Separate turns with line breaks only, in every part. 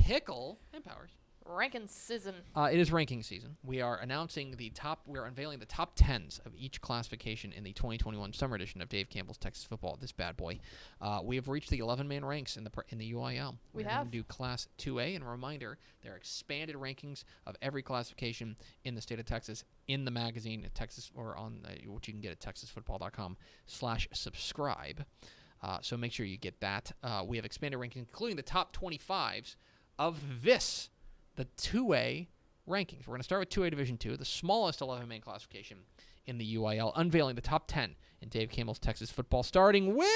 Pickle and Powers.
Rankin' season.
It is ranking season. We are announcing we are unveiling the top 10s of each classification in the 2021 summer edition of Dave Campbell's Texas Football. This bad boy. We have reached the 11-man ranks in the UIL.
We
We're
have.
going to do Class 2A, and a reminder, there are expanded rankings of every classification in the state of Texas in the magazine at Texas, or on which you can get at texasfootball.com/subscribe. So make sure you get that. We have expanded rankings, including the top 25s of the 2A rankings. We're going to start with 2A Division II, the smallest 11-man classification in the UIL, unveiling the top 10 in Dave Campbell's Texas Football, starting with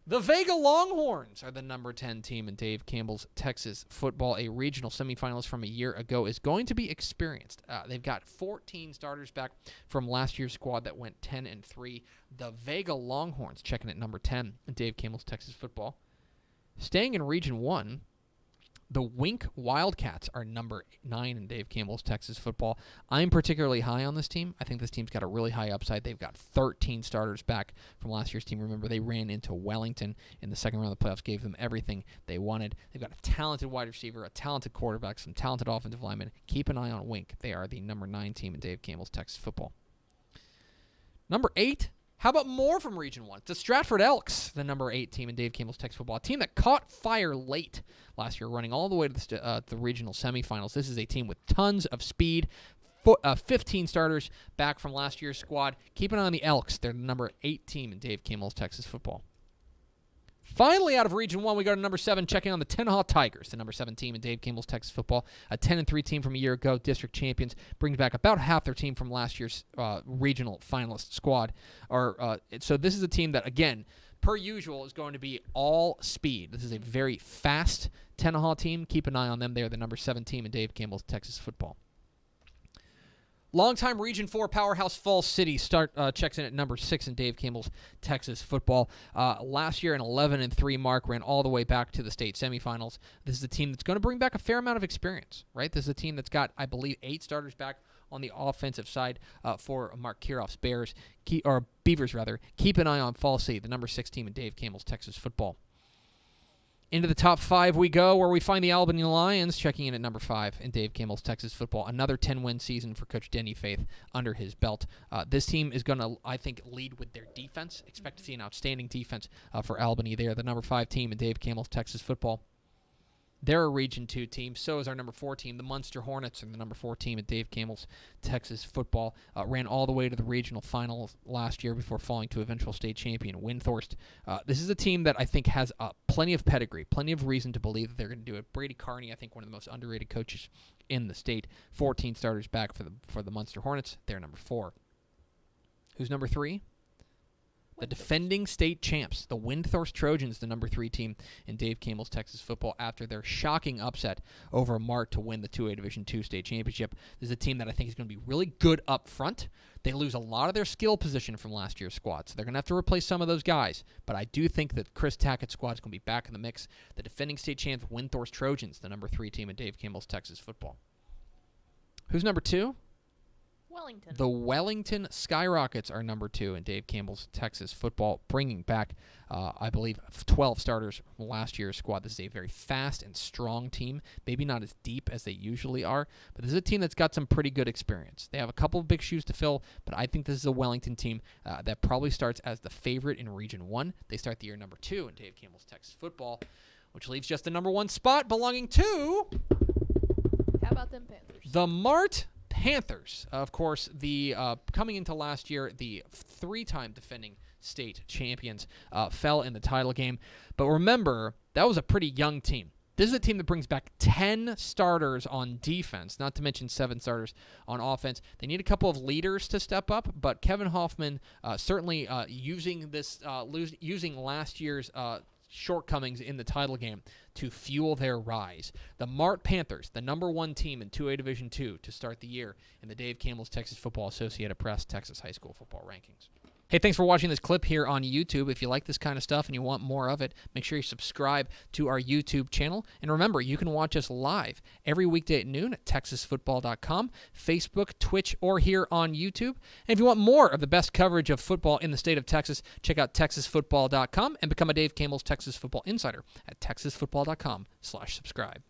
the Vega Longhorns are the number 10 team in Dave Campbell's Texas Football. A regional semifinalist from a year ago is going to be experienced. They've got 14 starters back from last year's squad that went 10-3. The Vega Longhorns checking at number 10 in Dave Campbell's Texas Football. Staying in Region 1, the Wink Wildcats are number 9 in Dave Campbell's Texas Football. I'm particularly high on this team. I think this team's got a really high upside. They've got 13 starters back from last year's team. Remember, they ran into Wellington in the second round of the playoffs, gave them everything they wanted. They've got a talented wide receiver, a talented quarterback, some talented offensive linemen. Keep an eye on Wink. They are the number 9 team in Dave Campbell's Texas Football. Number 8. How about more from Region 1? The Stratford Elks, the number 8 team in Dave Campbell's Texas Football, a team that caught fire late last year, running all the way to the regional semifinals. This is a team with tons of speed, 15 starters back from last year's squad. Keep an eye on the Elks. They're the number 8 team in Dave Campbell's Texas Football. Finally, out of Region 1, we go to number 7, checking on the Tennehaw Tigers, the number 7 team in Dave Campbell's Texas Football. A 10-3 team from a year ago, district champions, brings back about half their team from last year's regional finalist squad. So this is a team that, again, per usual, is going to be all speed. This is a very fast Tennehaw team. Keep an eye on them. They are the number 7 team in Dave Campbell's Texas Football. Longtime Region 4 powerhouse Falls City checks in at number 6 in Dave Campbell's Texas Football. Last year, an 11-3 mark, ran all the way back to the state semifinals. This is a team that's going to bring back a fair amount of experience, right? This is a team that's got, I believe, 8 starters back on the offensive side for Mark Kiroff's Beavers. Keep an eye on Falls City, the number 6 team in Dave Campbell's Texas Football. Into the top 5 we go, where we find the Albany Lions checking in at number 5 in Dave Campbell's Texas Football. Another 10-win season for Coach Denny Faith under his belt. This team is going to, I think, lead with their defense. Expect to see an outstanding defense for Albany. They are the number 5 team in Dave Campbell's Texas Football. They're a Region 2 team. So is our number 4 team. The Munster Hornets are the number 4 team at Dave Campbell's Texas Football. Ran all the way to the regional finals last year before falling to eventual state champion Windthorst. This is a team that I think has plenty of pedigree, plenty of reason to believe that they're going to do it. Brady Carney, I think one of the most underrated coaches in the state. 14 starters back for the Munster Hornets. They're number 4. Who's number 3? The defending state champs, the Windthorst Trojans, the number 3 team in Dave Campbell's Texas Football after their shocking upset over Mart to win the 2A Division II state championship. This is a team that I think is going to be really good up front. They lose a lot of their skill position from last year's squad, so they're going to have to replace some of those guys. But I do think that Chris Tackett's squad is going to be back in the mix. The defending state champs, Windthorst Trojans, the number 3 team in Dave Campbell's Texas Football. Who's number 2?
Wellington.
The Wellington Skyrockets are number 2 in Dave Campbell's Texas Football, bringing back, I believe, 12 starters from last year's squad. This is a very fast and strong team, maybe not as deep as they usually are, but this is a team that's got some pretty good experience. They have a couple of big shoes to fill, but I think this is a Wellington team that probably starts as the favorite in Region 1. They start the year number 2 in Dave Campbell's Texas Football, which leaves just the number 1 spot belonging to...
How about them Panthers?
The Mart Panthers. Of course, the coming into last year, the 3-time defending state champions fell in the title game. But remember, that was a pretty young team. This is a team that brings back 10 starters on defense, not to mention 7 starters on offense. They need a couple of leaders to step up, but Kevin Hoffman certainly using last year's shortcomings in the title game to fuel their rise. The Mart Panthers, the number 1 team in 2A Division II to start the year in the Dave Campbell's Texas Football Associated Press Texas High School Football Rankings. Hey, thanks for watching this clip here on YouTube. If you like this kind of stuff and you want more of it, make sure you subscribe to our YouTube channel. And remember, you can watch us live every weekday at noon at TexasFootball.com, Facebook, Twitch, or here on YouTube. And if you want more of the best coverage of football in the state of Texas, check out TexasFootball.com and become a Dave Campbell's Texas Football Insider at TexasFootball.com/subscribe.